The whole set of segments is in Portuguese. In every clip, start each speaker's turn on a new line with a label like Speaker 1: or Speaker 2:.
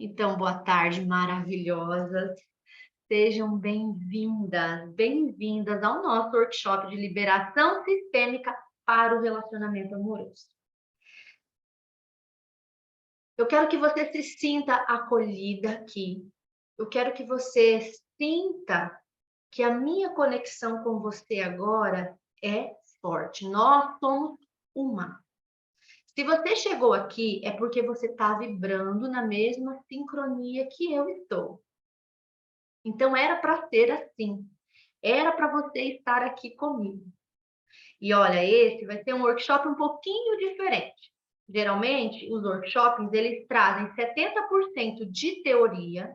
Speaker 1: Então, boa tarde, maravilhosas. Sejam bem-vindas, bem-vindas ao nosso workshop de liberação sistêmica para o relacionamento amoroso. Eu quero que você se sinta acolhida aqui. Eu quero que você sinta que a minha conexão com você agora é forte. Nós somos uma. Se você chegou aqui, é porque você está vibrando na mesma sincronia que eu estou. Então, era para ser assim. Era para você estar aqui comigo. E olha, esse vai ser um workshop um pouquinho diferente. Geralmente, os workshops, eles trazem 70% de teoria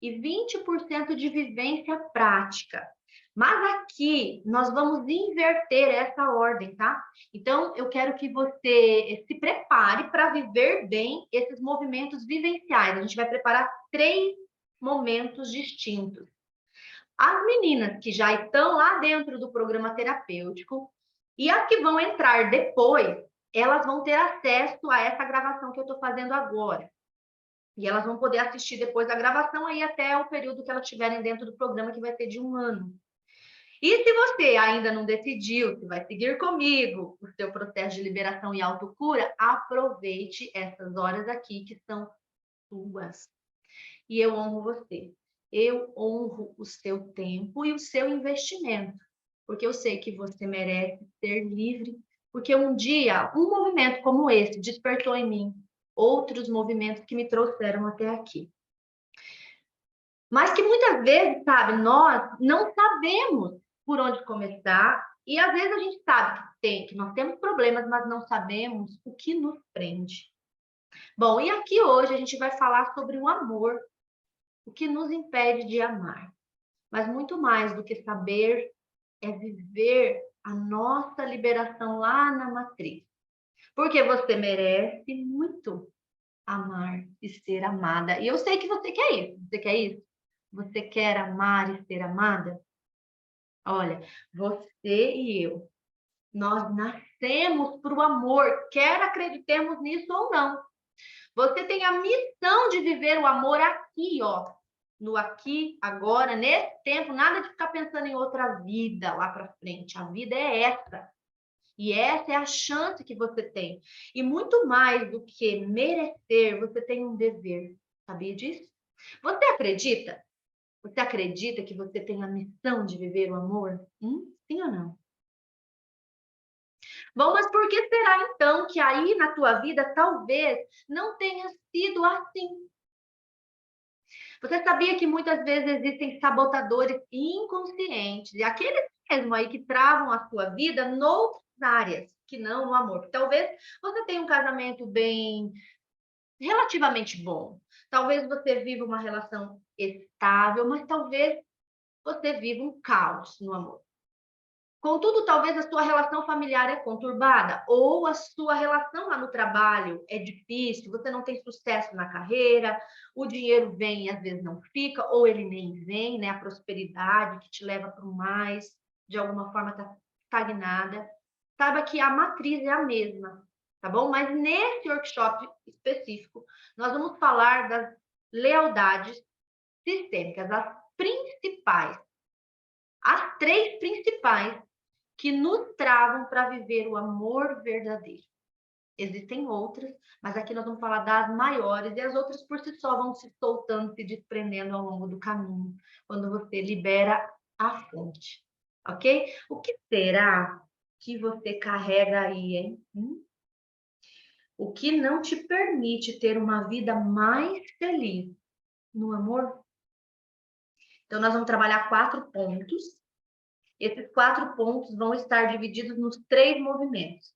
Speaker 1: e 20% de vivência prática. Mas aqui, nós vamos inverter essa ordem, tá? Então, eu quero que você se prepare para viver bem esses movimentos vivenciais. A gente vai preparar 3 momentos distintos. As meninas que já estão lá dentro do programa terapêutico e as que vão entrar depois, elas vão ter acesso a essa gravação que eu estou fazendo agora. E elas vão poder assistir depois da gravação aí até o período que elas estiverem dentro do programa, que vai ser de 1 ano. E se você ainda não decidiu se vai seguir comigo o seu processo de liberação e autocura, aproveite essas horas aqui que são suas. E eu honro você. Eu honro o seu tempo e o seu investimento, porque eu sei que você merece ser livre, porque um dia, um movimento como esse despertou em mim outros movimentos que me trouxeram até aqui. Mas que muitas vezes, sabe, nós não sabemos por onde começar, e às vezes a gente sabe que nós temos problemas, mas não sabemos o que nos prende. Bom, e aqui hoje a gente vai falar sobre o amor, o que nos impede de amar. Mas muito mais do que saber é viver a nossa liberação lá na matriz. Porque você merece muito amar e ser amada. E eu sei que você quer isso. Você quer isso? Você quer amar e ser amada? Olha, você e eu, nós nascemos para o amor, quer acreditemos nisso ou não. Você tem a missão de viver o amor aqui, ó. No aqui, agora, nesse tempo, nada de ficar pensando em outra vida lá para frente. A vida é essa. E essa é a chance que você tem. E muito mais do que merecer, você tem um dever. Sabia disso? Você acredita? Você acredita que você tem a missão de viver o amor? Sim ou não? Bom, mas por que será então que aí na tua vida talvez não tenha sido assim? Você sabia que muitas vezes existem sabotadores inconscientes e aqueles mesmo aí que travam a sua vida noutras áreas que não no amor? Talvez você tenha um casamento bem relativamente bom. Talvez você viva uma relação estável, mas talvez você viva um caos no amor. Contudo, talvez a sua relação familiar é conturbada, ou a sua relação lá no trabalho é difícil, você não tem sucesso na carreira, o dinheiro vem e às vezes não fica, ou ele nem vem, né? A prosperidade que te leva para o mais, de alguma forma está estagnada. Saiba que a matriz é a mesma, tá bom? Mas nesse workshop específico, nós vamos falar das lealdades sistêmicas, as 3 principais que nos travam para viver o amor verdadeiro. Existem outras, mas aqui nós vamos falar das maiores, e as outras por si só vão se soltando, se desprendendo ao longo do caminho, quando você libera a fonte, ok? O que será que você carrega aí, hein? O que não te permite ter uma vida mais feliz no amor? Então, nós vamos trabalhar 4 pontos. Esses 4 pontos vão estar divididos nos 3 movimentos.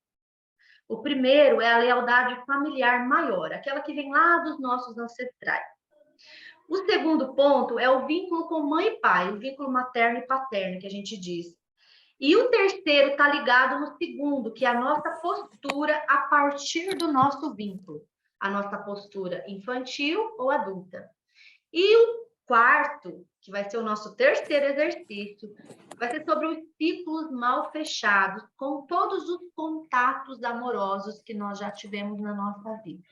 Speaker 1: O primeiro é a lealdade familiar maior, aquela que vem lá dos nossos ancestrais. O segundo ponto é o vínculo com mãe e pai, o vínculo materno e paterno, que a gente diz. E o terceiro está ligado no segundo, que é a nossa postura a partir do nosso vínculo, a nossa postura infantil ou adulta. E o quarto, que vai ser o nosso terceiro exercício, vai ser sobre os ciclos mal fechados, com todos os contatos amorosos que nós já tivemos na nossa vida.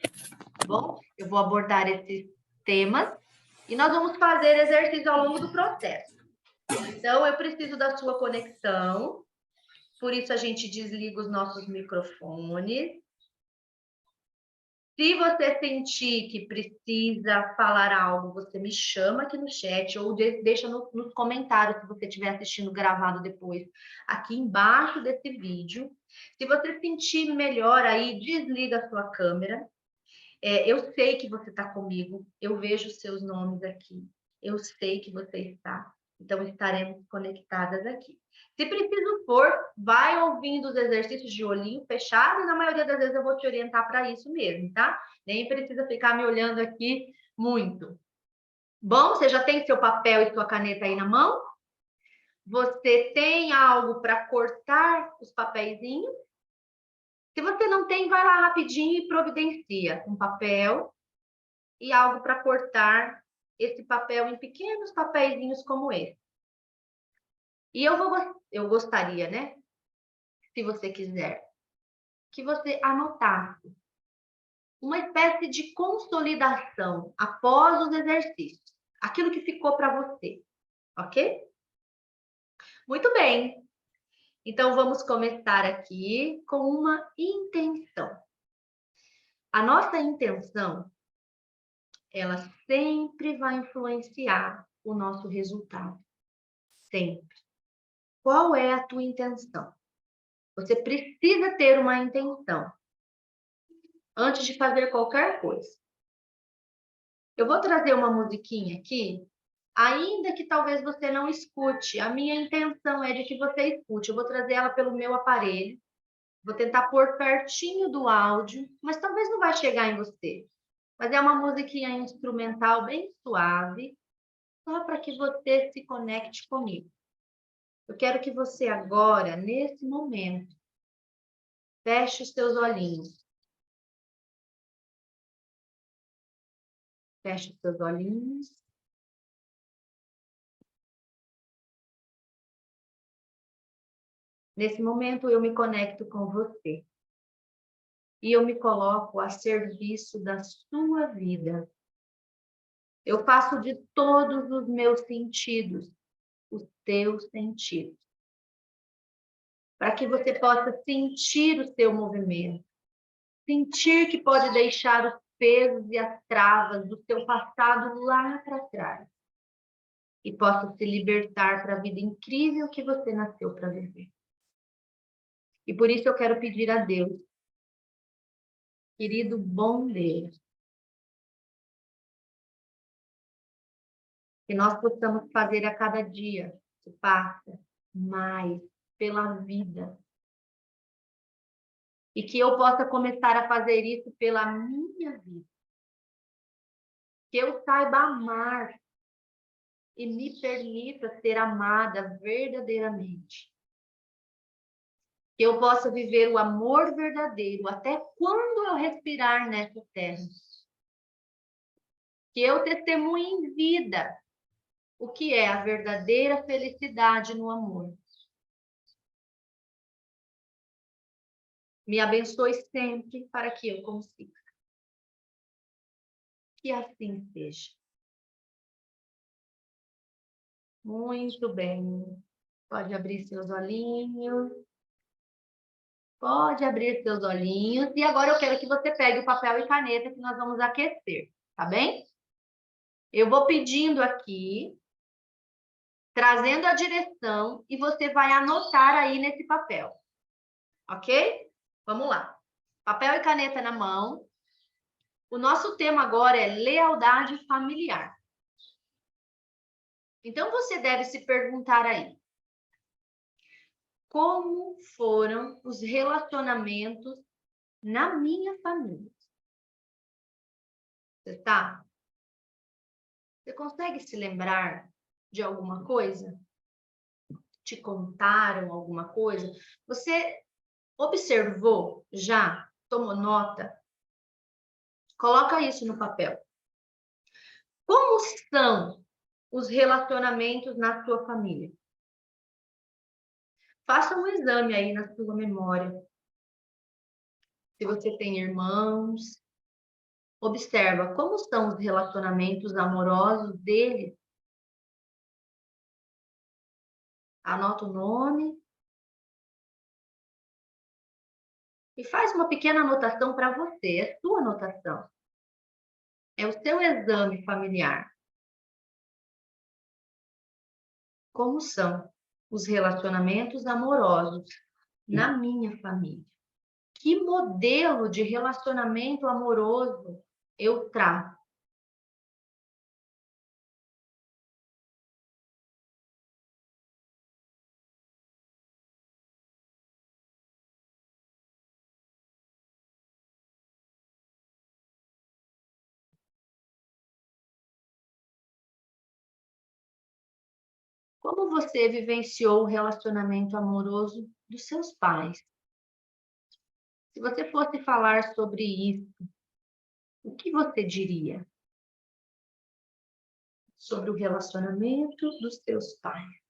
Speaker 1: Tá bom? Eu vou abordar esses temas e nós vamos fazer exercício ao longo do processo. Então, eu preciso da sua conexão, por isso a gente desliga os nossos microfones. Se você sentir que precisa falar algo, você me chama aqui no chat ou deixa nos comentários, se você estiver assistindo gravado depois, aqui embaixo desse vídeo. Se você sentir melhor aí, desliga a sua câmera. Eu sei que você está comigo, eu vejo os seus nomes aqui, eu sei que você está, então estaremos conectadas aqui. Se preciso for, vai ouvindo os exercícios de olhinho fechado, e na maioria das vezes eu vou te orientar para isso mesmo, tá? Nem precisa ficar me olhando aqui muito. Bom, você já tem seu papel e sua caneta aí na mão? Você tem algo para cortar os papeizinhos? Se você não tem, vai lá rapidinho e providencia um papel e algo para cortar esse papel em pequenos papeizinhos como esse. E eu gostaria, né? Se você quiser, que você anotasse uma espécie de consolidação após os exercícios. Aquilo que ficou para você, ok? Muito bem. Então, vamos começar aqui com uma intenção. A nossa intenção, ela sempre vai influenciar o nosso resultado. Sempre. Qual é a tua intenção? Você precisa ter uma intenção antes de fazer qualquer coisa. Eu vou trazer uma musiquinha aqui, ainda que talvez você não escute. A minha intenção é de que você escute. Eu vou trazer ela pelo meu aparelho. Vou tentar pôr pertinho do áudio, mas talvez não vai chegar em você. Mas é uma musiquinha instrumental bem suave, só para que você se conecte comigo. Eu quero que você agora, nesse momento, feche os seus olhinhos. Feche os seus olhinhos. Nesse momento, eu me conecto com você. E eu me coloco a serviço da sua vida. Eu faço de todos os meus sentidos, os teus sentidos. Para que você possa sentir o seu movimento. Sentir que pode deixar os pesos e as travas do seu passado lá para trás. E possa se libertar para a vida incrível que você nasceu para viver. E por isso eu quero pedir a Deus, querido bom Deus, que nós possamos fazer a cada dia que passa mais pela vida. E que eu possa começar a fazer isso pela minha vida. Que eu saiba amar e me permita ser amada verdadeiramente. Que eu possa viver o amor verdadeiro até quando eu respirar nessa terra. Que eu testemunhe em vida o que é a verdadeira felicidade no amor. Me abençoe sempre para que eu consiga. Que assim seja. Muito bem. Pode abrir seus olhinhos. Pode abrir seus olhinhos. E agora eu quero que você pegue o papel e caneta que nós vamos aquecer, tá bem? Eu vou pedindo aqui, trazendo a direção, e você vai anotar aí nesse papel. Ok? Vamos lá. Papel e caneta na mão. O nosso tema agora é lealdade familiar. Então, você deve se perguntar aí. Como foram os relacionamentos na minha família? Você consegue se lembrar de alguma coisa? Te contaram alguma coisa? Você observou já? Tomou nota? Coloca isso no papel. Como são os relacionamentos na sua família? Faça um exame aí na sua memória. Se você tem irmãos, Observa como são os relacionamentos amorosos deles. Anota o nome e faz uma pequena anotação para você. É sua anotação. É o seu exame familiar. Como são os relacionamentos amorosos na minha família? Que modelo de relacionamento amoroso eu trago? Como você vivenciou o relacionamento amoroso dos seus pais? Se você fosse falar sobre isso, o que você diria sobre o relacionamento dos seus pais?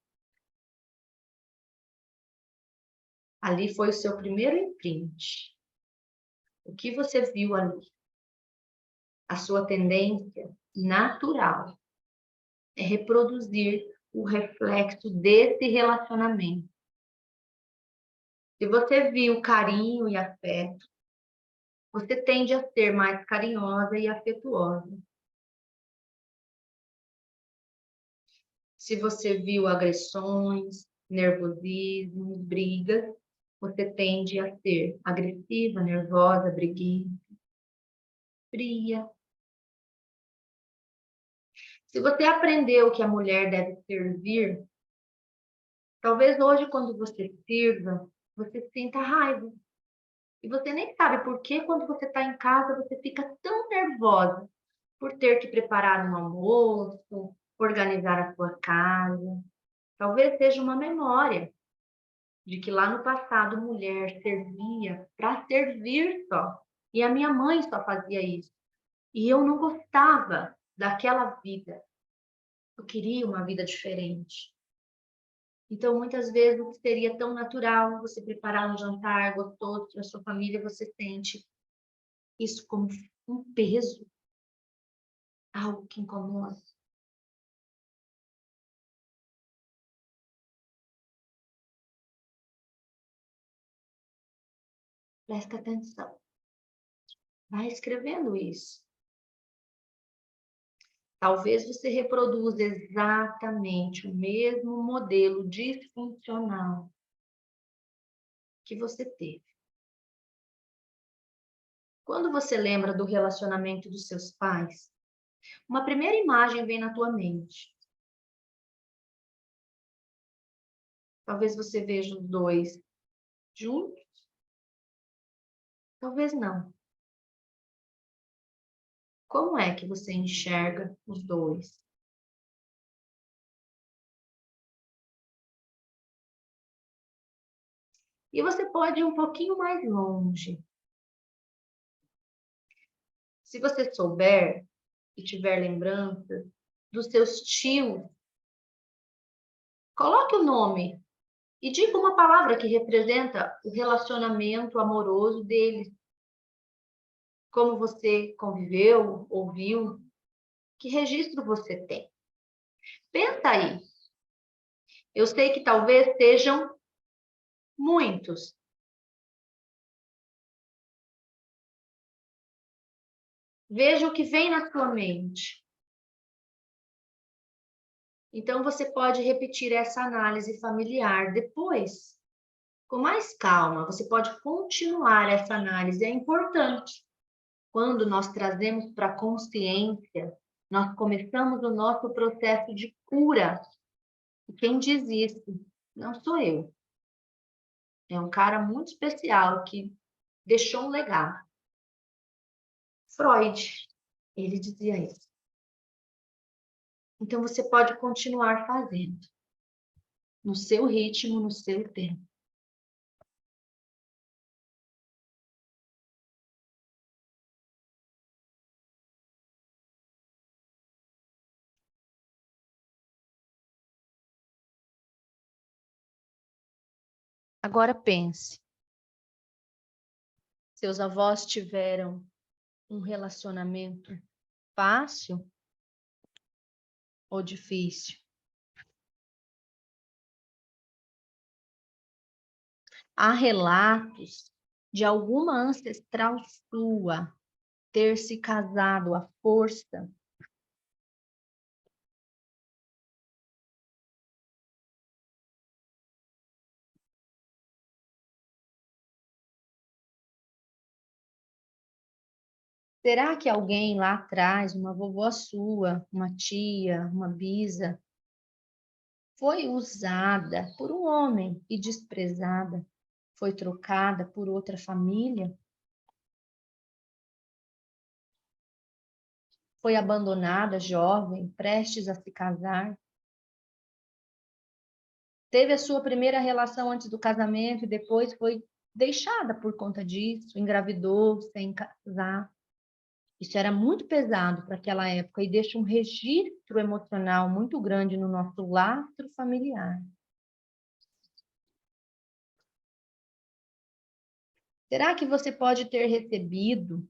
Speaker 1: Ali foi o seu primeiro imprint. O que você viu ali? A sua tendência natural é reproduzir o reflexo desse relacionamento. Se você viu carinho e afeto, você tende a ser mais carinhosa e afetuosa. Se você viu agressões, nervosismo, brigas, você tende a ser agressiva, nervosa, briguenta, fria. Se você aprendeu que a mulher deve servir, talvez hoje, quando você sirva, você sinta raiva. E você nem sabe por que, quando você está em casa, você fica tão nervosa por ter que preparar um almoço, organizar a sua casa. Talvez seja uma memória de que lá no passado mulher servia para servir só. E a minha mãe só fazia isso. E eu não gostava daquela vida. Eu queria uma vida diferente. Então, muitas vezes, o que seria tão natural, você preparar um jantar gostoso para sua família, você sente isso como um peso, algo que incomoda. Presta atenção. Vai escrevendo isso. Talvez você reproduza exatamente o mesmo modelo disfuncional que você teve. Quando você lembra do relacionamento dos seus pais, uma primeira imagem vem na tua mente. Talvez você veja os dois juntos, talvez não. Como é que você enxerga os dois? E você pode ir um pouquinho mais longe. Se você souber e tiver lembrança dos seus tios, coloque o nome e diga uma palavra que representa o relacionamento amoroso deles. Como você conviveu, ouviu, que registro você tem? Pensa aí. Eu sei que talvez sejam muitos. Veja o que vem na sua mente. Então, você pode repetir essa análise familiar depois, com mais calma. Você pode continuar essa análise, é importante. Quando nós trazemos para a consciência, nós começamos o nosso processo de cura. E quem diz isso não sou eu. É um cara muito especial que deixou um legado. Freud, ele dizia isso. Então você pode continuar fazendo, no seu ritmo, no seu tempo. Agora pense. Seus avós tiveram um relacionamento fácil ou difícil? Há relatos de alguma ancestral sua ter se casado à força? Será que alguém lá atrás, uma vovó sua, uma tia, uma bisa, foi usada por um homem e desprezada? Foi trocada por outra família? Foi abandonada jovem, prestes a se casar? Teve a sua primeira relação antes do casamento e depois foi deixada por conta disso, engravidou sem casar. Isso era muito pesado para aquela época e deixa um registro emocional muito grande no nosso lastro familiar. Será que você pode ter recebido,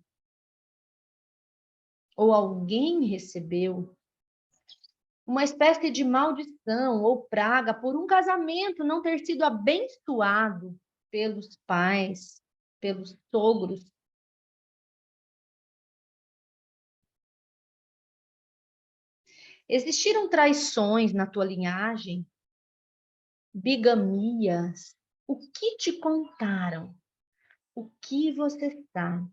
Speaker 1: ou alguém recebeu, uma espécie de maldição ou praga por um casamento não ter sido abençoado pelos pais, pelos sogros? Existiram traições na tua linhagem? Bigamias? O que te contaram? O que você sabe?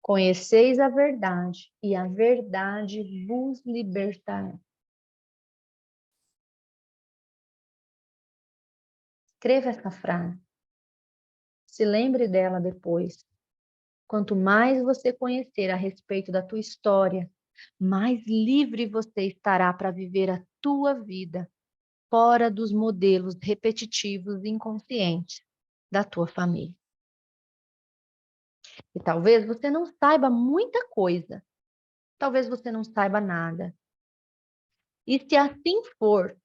Speaker 1: Conheceis a verdade, e a verdade vos libertará. Escreva essa frase. Se lembre dela depois. Quanto mais você conhecer a respeito da tua história, mais livre você estará para viver a tua vida fora dos modelos repetitivos e inconscientes da tua família. E talvez você não saiba muita coisa, talvez você não saiba nada. E se assim for,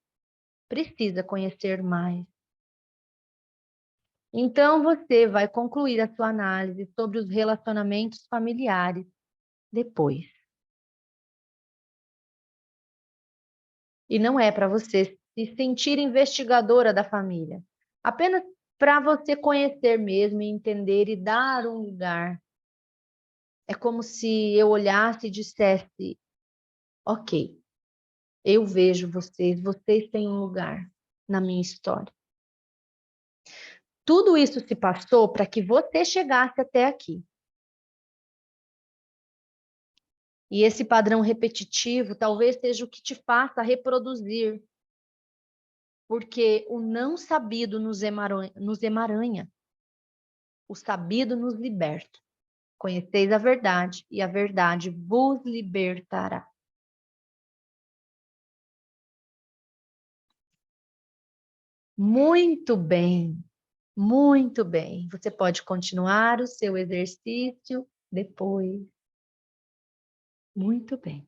Speaker 1: precisa conhecer mais. Então você vai concluir a sua análise sobre os relacionamentos familiares depois. E não é para você se sentir investigadora da família, apenas para você conhecer mesmo e entender e dar um lugar. É como se eu olhasse e dissesse: ok, eu vejo vocês, vocês têm um lugar na minha história. Tudo isso se passou para que você chegasse até aqui. E esse padrão repetitivo talvez seja o que te faça reproduzir, porque o não sabido nos emaranha, o sabido nos liberta. Conheceis a verdade, e a verdade vos libertará. Muito bem, muito bem. Você pode continuar o seu exercício depois. Muito bem.